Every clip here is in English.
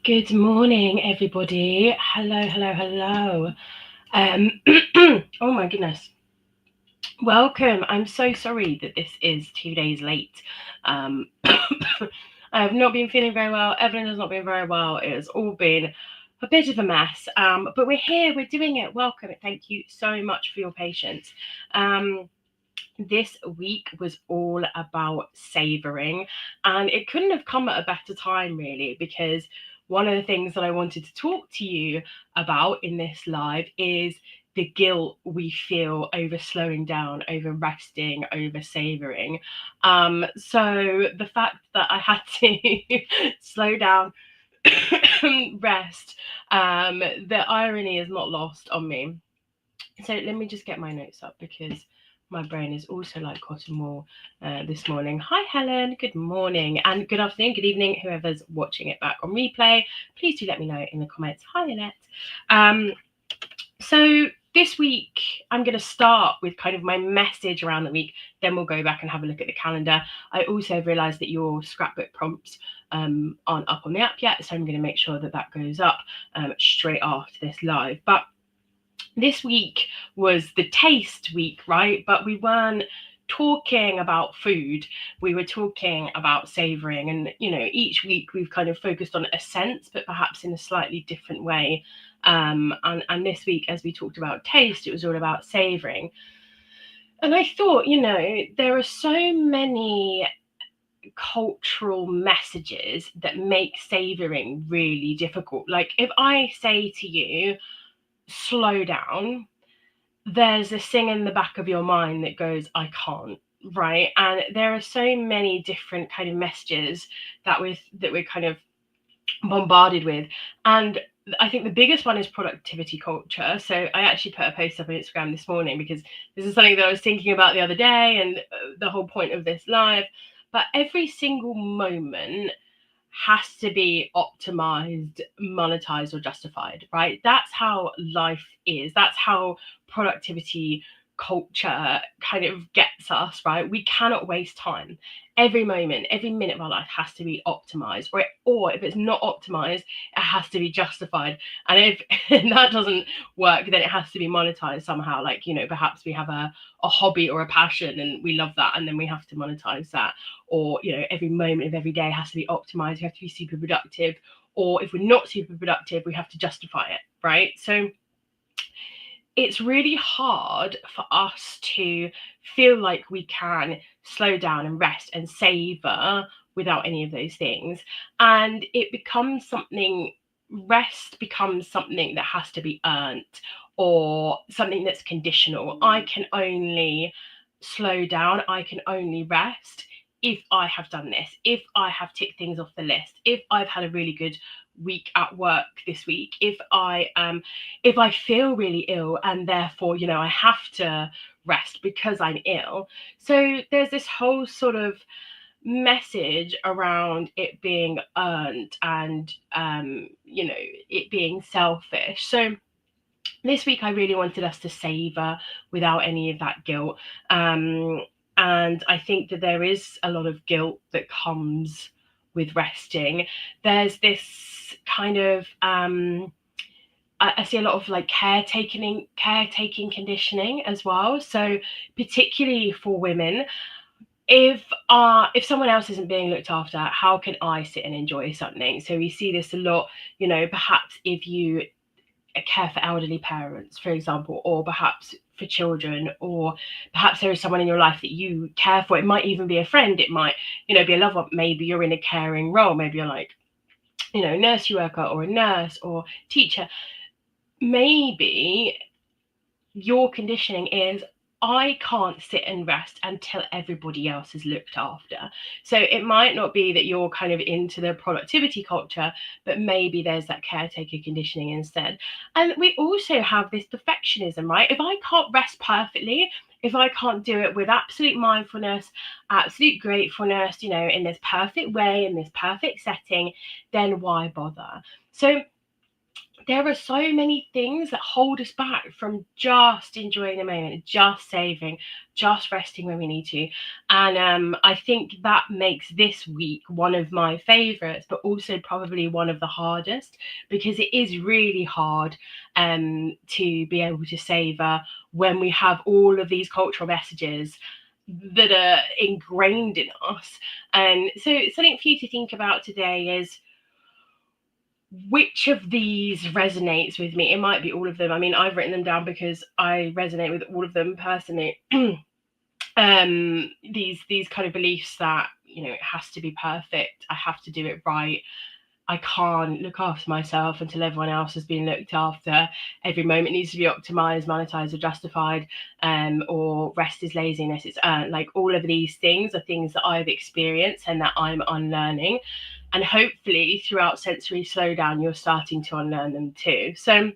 Good morning, everybody. Hello. Oh my goodness. Welcome. I'm so sorry that this is 2 days late. I have not been feeling very well. Evelyn has not been very well. It has all been a bit of a mess. But we're here. We're doing it. Welcome. Thank you so much for your patience. This week was all about savouring, and it couldn't have come at a better time, really, because one of the things that I wanted to talk to you about in this live is the guilt we feel over slowing down, over resting, over savouring. So the fact that I had to slow down, rest, the irony is not lost on me. So let me just get my notes up because my brain is also like cotton wool this morning. Hi, Helen. Good morning and good afternoon, good evening, whoever's watching it back on replay. Please do let me know in the comments. Hi, Annette. So this week, I'm going to start with kind of my message around the week. Then we'll go back and have a look at the calendar. I also realised that your scrapbook prompts aren't up on the app yet, so I'm going to make sure that that goes up straight after this live. But this week was the taste week, right? But we weren't talking about food. We were talking about savouring. And, each week we've kind of focused on a sense, but perhaps in a slightly different way. And this week, as we talked about taste, it was all about savouring. And I thought, there are so many cultural messages that make savouring really difficult. Like if I say to you, slow down, there's this thing in the back of your mind that goes, I can't, right? And there are so many different kind of messages that we're kind of bombarded with. And I think the biggest one is productivity culture. So I actually put a post up on Instagram this morning because this is something that I was thinking about the other day and the whole point of this live. But every single moment has to be optimized, monetized, or justified, right? That's how life is. That's how productivity culture kind of gets us, right? We cannot waste time. Every moment, every minute of our life has to be optimized, or if it's not optimized, it has to be justified. And if that doesn't work, then it has to be monetized somehow. Like, perhaps we have a hobby or a passion and we love that, and then we have to monetize that. Or, every moment of every day has to be optimized. We have to be super productive. Or if we're not super productive, we have to justify it, right? So it's really hard for us to feel like we can slow down and rest and savor without any of those things. And rest becomes something that has to be earned or something that's conditional. I can only slow down, I can only rest if I have done this, if I have ticked things off the list, if I've had a really good week at work this week, if I feel really ill and therefore I have to rest because I'm ill. So there's this whole sort of message around it being earned and it being selfish. So this week I really wanted us to savor without any of that guilt. And I think that there is a lot of guilt that comes with resting. There's this kind of I see a lot of like caretaking conditioning as well. So particularly for women, if someone else isn't being looked after, how can I sit and enjoy something? So we see this a lot. Perhaps if you care for elderly parents, for example, or perhaps for children, or perhaps there is someone in your life that you care for. It might even be a friend. It might, be a loved one. Maybe you're in a caring role. Maybe you're like, nursery worker or a nurse or teacher. Maybe your conditioning is, I can't sit and rest until everybody else is looked after. So it might not be that you're kind of into the productivity culture, but maybe there's that caretaker conditioning instead. And we also have this perfectionism, right? If I can't rest perfectly, if I can't do it with absolute mindfulness, absolute gratefulness, in this perfect way, in this perfect setting, then why bother? So there are so many things that hold us back from just enjoying the moment, just saving, just resting when we need to. And I think that makes this week one of my favorites, but also probably one of the hardest, because it is really hard to be able to savor when we have all of these cultural messages that are ingrained in us. And so something for you to think about today is, which of these resonates with me? It might be all of them. I mean, I've written them down because I resonate with all of them personally. These kind of beliefs that, you know, it has to be perfect, I have to do it right, I can't look after myself until everyone else has been looked after, every moment needs to be optimized, monetized, or justified, or rest is laziness, it's earned. Like, all of these things are things that I've experienced and that I'm unlearning. And hopefully throughout Sensory Slowdown, you're starting to unlearn them too. So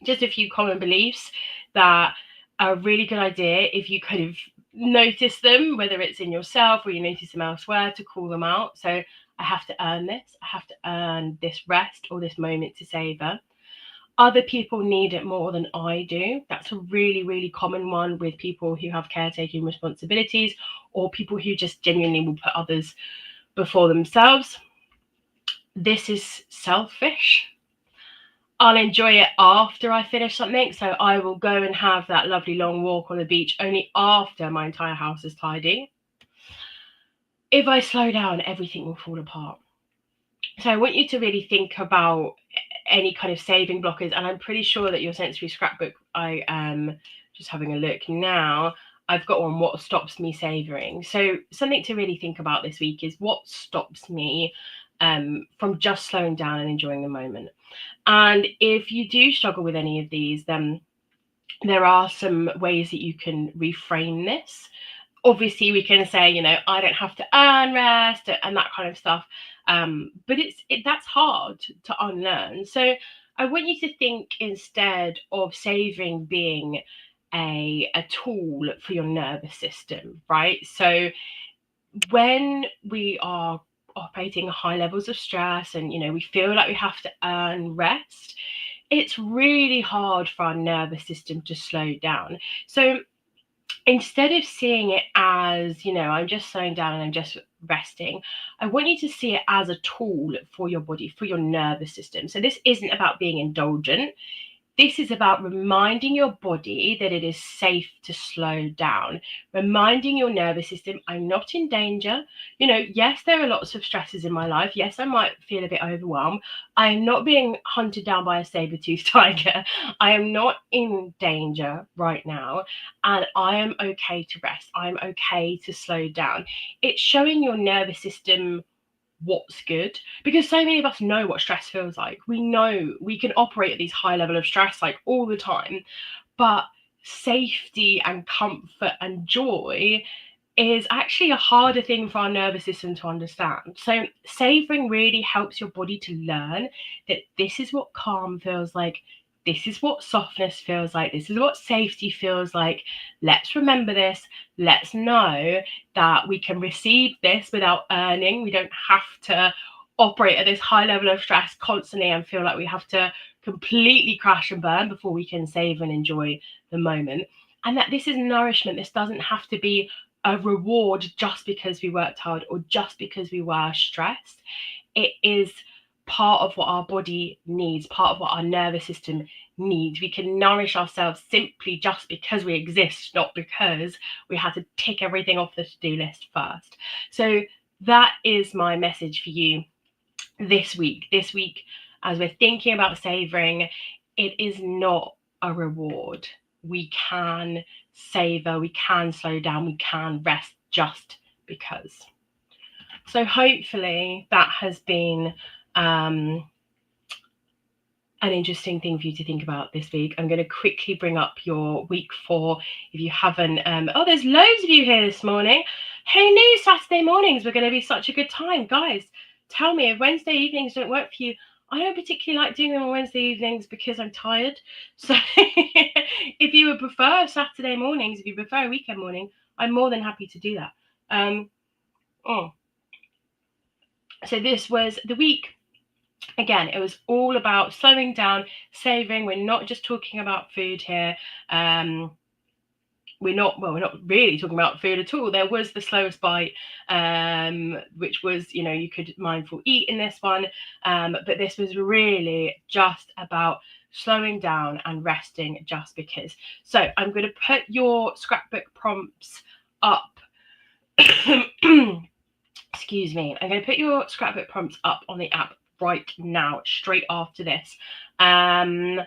just a few common beliefs that are a really good idea if you kind of notice them, whether it's in yourself or you notice them elsewhere, to call them out. So, I have to earn this. I have to earn this rest or this moment to savor. Other people need it more than I do. That's a really, really common one with people who have caretaking responsibilities, or people who just genuinely will put others before themselves. This is selfish. I'll enjoy it after I finish something. So I will go and have that lovely long walk on the beach only after my entire house is tidy. If I slow down, everything will fall apart. So I want you to really think about any kind of saving blockers. And I'm pretty sure that your sensory scrapbook, I am just having a look now, I've got one, what stops me savoring. So something to really think about this week is, what stops me from just slowing down and enjoying the moment. And if you do struggle with any of these, then there are some ways that you can reframe this. Obviously, we can say, you know, I don't have to earn rest and that kind of stuff. But that's hard to unlearn. So I want you to think, instead of savoring being a tool for your nervous system, right? So when we are operating high levels of stress and, you know, we feel like we have to earn rest, it's really hard for our nervous system to slow down. So instead of seeing it as, you know, I'm just slowing down and I'm just resting, I want you to see it as a tool for your body, for your nervous system. So this isn't about being indulgent. This is about reminding your body that it is safe to slow down, reminding your nervous system, I'm not in danger. You know, yes, there are lots of stresses in my life. Yes, I might feel a bit overwhelmed. I am not being hunted down by a saber-toothed tiger. I am not in danger right now. And I am okay to rest. I'm okay to slow down. It's showing your nervous system what's good, because so many of us know what stress feels like. We know we can operate at these high level of stress like all the time, but safety and comfort and joy is actually a harder thing for our nervous system to understand. So savoring really helps your body to learn that this is what calm feels like, this is what softness feels like, this is what safety feels like. Let's remember this. Let's know that we can receive this without earning. We don't have to operate at this high level of stress constantly and feel like we have to completely crash and burn before we can save and enjoy the moment. And that this is nourishment. This doesn't have to be a reward just because we worked hard or just because we were stressed. It is part of what our body needs, part of what our nervous system needs. We can nourish ourselves simply just because we exist, not because we had to tick everything off the to-do list first. So that is my message for you this week. This week, as we're thinking about savoring, it is not a reward. We can savor, we can slow down, we can rest just because. So hopefully that has been an interesting thing for you to think about this week. I'm going to quickly bring up your week 4 if you haven't. Oh, there's loads of you here this morning. Who knew Saturday mornings were going to be such a good time? Guys, tell me if Wednesday evenings don't work for you. I don't particularly like doing them on Wednesday evenings because I'm tired. So if you would prefer Saturday mornings, if you prefer a weekend morning, I'm more than happy to do that. So this was the week Again, it was all about slowing down, savouring. We're not just talking about food here. We're not really talking about food at all. There was the slowest bite, which was, you could mindful eat in this one, but this was really just about slowing down and resting just because. So I'm going to put your scrapbook prompts up. Excuse me. I'm going to put your scrapbook prompts up on the app right now, straight after this. I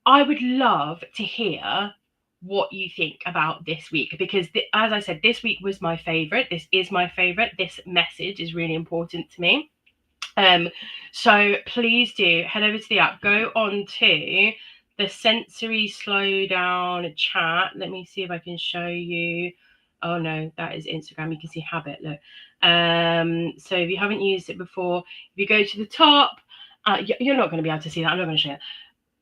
would love to hear what you think about this week, because as I said, this week was my favorite. This is my favorite. This message is really important to me. So please do head over to the app, go on to the sensory slowdown chat. Let me see if I can show you. Oh no, that is Instagram. You can see habit. Look. So if you haven't used it before, if you go to the top, you're not going to be able to see that. I'm not going to show it.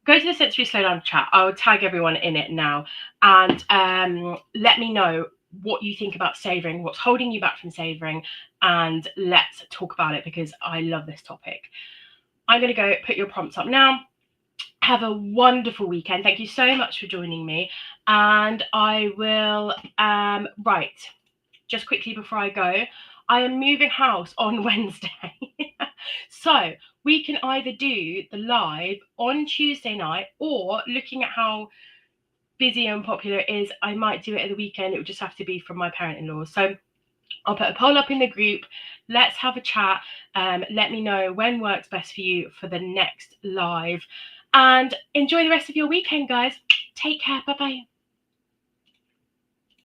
Go to the sensory slowdown chat. I'll tag everyone in it now, and let me know what you think about savouring, what's holding you back from savouring, and let's talk about it, because I love this topic. I'm going to go put your prompts up now. Have a wonderful weekend. Thank you so much for joining me, and I will right, just quickly before I go, I am moving house on Wednesday. So we can either do the live on Tuesday night, or looking at how busy and popular it is, I might do it at the weekend. It would just have to be from my parent-in-law. So I'll put a poll up in the group. Let's have a chat. Let me know when works best for you for the next live. And enjoy the rest of your weekend, guys. Take care. Bye-bye.